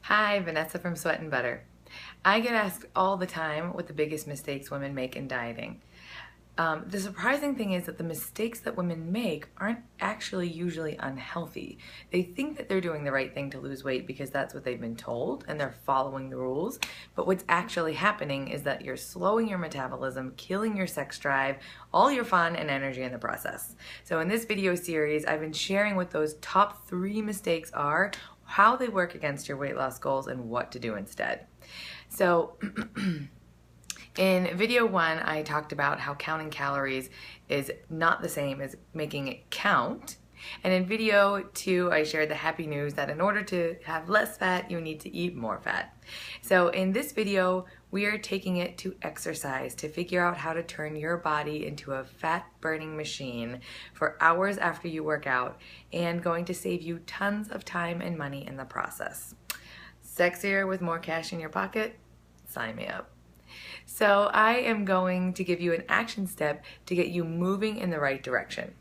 Hi, Vanessa from Sweat and Butter. I get asked all the time what the biggest mistakes women make in dieting. The surprising thing is that the mistakes that women make aren't actually usually unhealthy. They think that they're doing the right thing to lose weight because that's what they've been told and they're following the rules. But what's actually happening is that you're slowing your metabolism, killing your sex drive, all your fun and energy in the process. So in this video series, I've been sharing what those top 3 mistakes are, how they work against your weight loss goals, and what to do instead. So in video 1, I talked about how counting calories is not the same as making it count. And in video 2, I shared the happy news that in order to have less fat, you need to eat more fat. So in this video, we are taking it to exercise to figure out how to turn your body into a fat-burning machine for hours after you work out, and going to save you tons of time and money in the process. Sexier with more cash in your pocket? Sign me up. So I am going to give you an action step to get you moving in the right direction.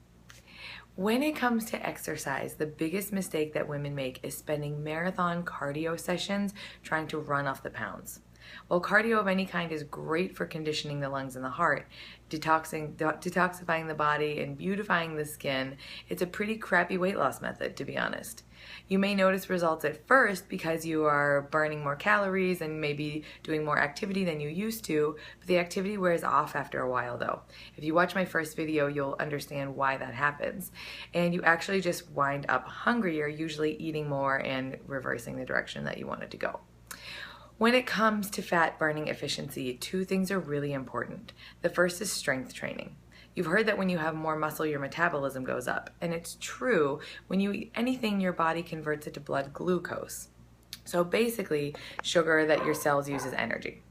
When it comes to exercise, the biggest mistake that women make is spending marathon cardio sessions trying to run off the pounds. While cardio of any kind is great for conditioning the lungs and the heart, detoxifying the body and beautifying the skin, it's a pretty crappy weight loss method, to be honest. You may notice results at first because you are burning more calories and maybe doing more activity than you used to, but the activity wears off after a while though. If you watch my first video, you'll understand why that happens. And you actually just wind up hungrier, usually eating more and reversing the direction that you wanted to go. When it comes to fat burning efficiency, 2 things are really important. The first is strength training. You've heard that when you have more muscle, your metabolism goes up. And it's true, when you eat anything, your body converts it to blood glucose. So basically, sugar that your cells use as energy.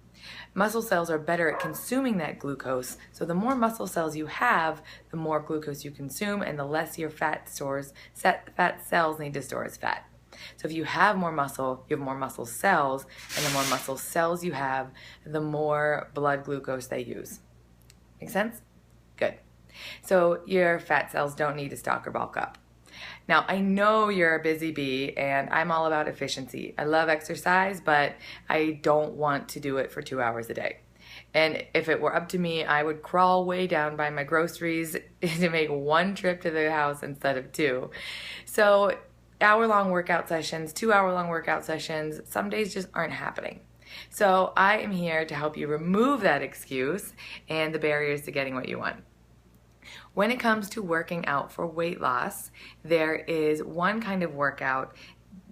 Muscle cells are better at consuming that glucose, so the more muscle cells you have, the more glucose you consume and the less your fat cells need to store as fat. So if you have more muscle, you have more muscle cells, and the more muscle cells you have, the more blood glucose they use. Make sense? Good. So your fat cells don't need to stock or bulk up. Now, I know you're a busy bee, and I'm all about efficiency. I love exercise, but I don't want to do it for 2 hours a day. And if it were up to me, I would crawl way down by my groceries to make 1 trip to the house instead of 2. So hour-long workout sessions, 2-hour-long workout sessions, some days just aren't happening. So I am here to help you remove that excuse and the barriers to getting what you want. When it comes to working out for weight loss, there is one kind of workout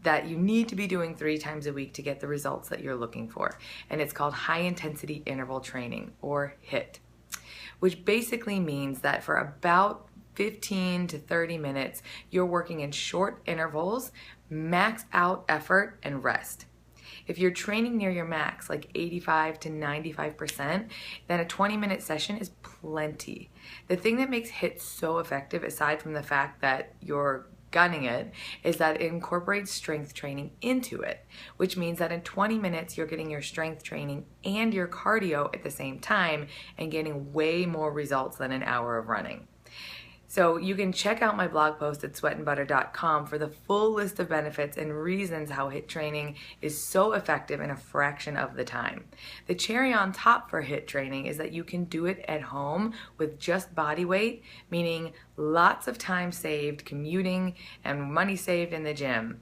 that you need to be doing 3 times a week to get the results that you're looking for, and it's called high intensity interval training, or HIIT, which basically means that for about 15 to 30 minutes, you're working in short intervals, max out effort, and rest. If you're training near your max, like 85 to 95%, then a 20-minute session is plenty. The thing that makes HIIT so effective, aside from the fact that you're gunning it, is that it incorporates strength training into it, which means that in 20 minutes you're getting your strength training and your cardio at the same time and getting way more results than an hour of running. So you can check out my blog post at sweatandbutter.com for the full list of benefits and reasons how HIIT training is so effective in a fraction of the time. The cherry on top for HIIT training is that you can do it at home with just body weight, meaning lots of time saved commuting and money saved in the gym.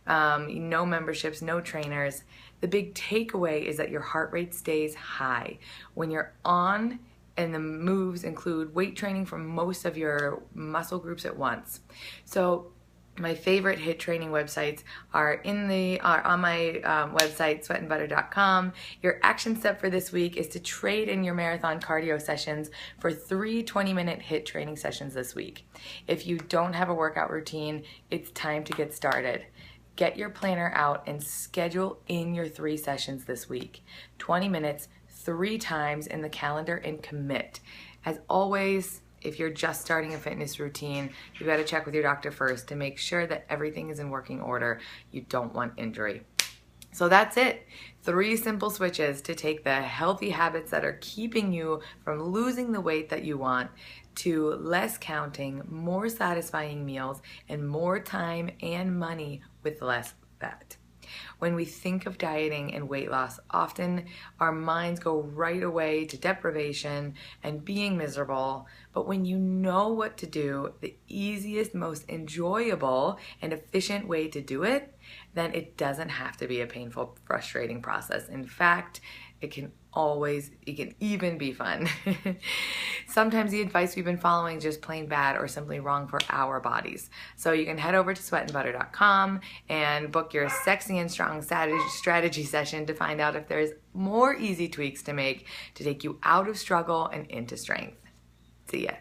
No memberships, no trainers. The big takeaway is that your heart rate stays high. When you're on, and the moves include weight training for most of your muscle groups at once. So my favorite HIIT training websites are on my website, sweatandbutter.com. Your action step for this week is to trade in your marathon cardio sessions for 3 20-minute HIIT training sessions this week. If you don't have a workout routine, it's time to get started. Get your planner out and schedule in your 3 sessions this week. 20 minutes, 3 times in the calendar, and commit. As always, if you're just starting a fitness routine, you've got to check with your doctor first to make sure that everything is in working order. You don't want injury. So that's it. 3 simple switches to take the healthy habits that are keeping you from losing the weight that you want to less counting, more satisfying meals, and more time and money with less fat. When we think of dieting and weight loss, often our minds go right away to deprivation and being miserable. But when you know what to do, the easiest, most enjoyable, and efficient way to do it, then it doesn't have to be a painful, frustrating process. In fact, it can even be fun. Sometimes the advice we've been following is just plain bad or simply wrong for our bodies. So you can head over to sweatandbutter.com and book your sexy and strong strategy session to find out if there's more easy tweaks to make to take you out of struggle and into strength. See ya.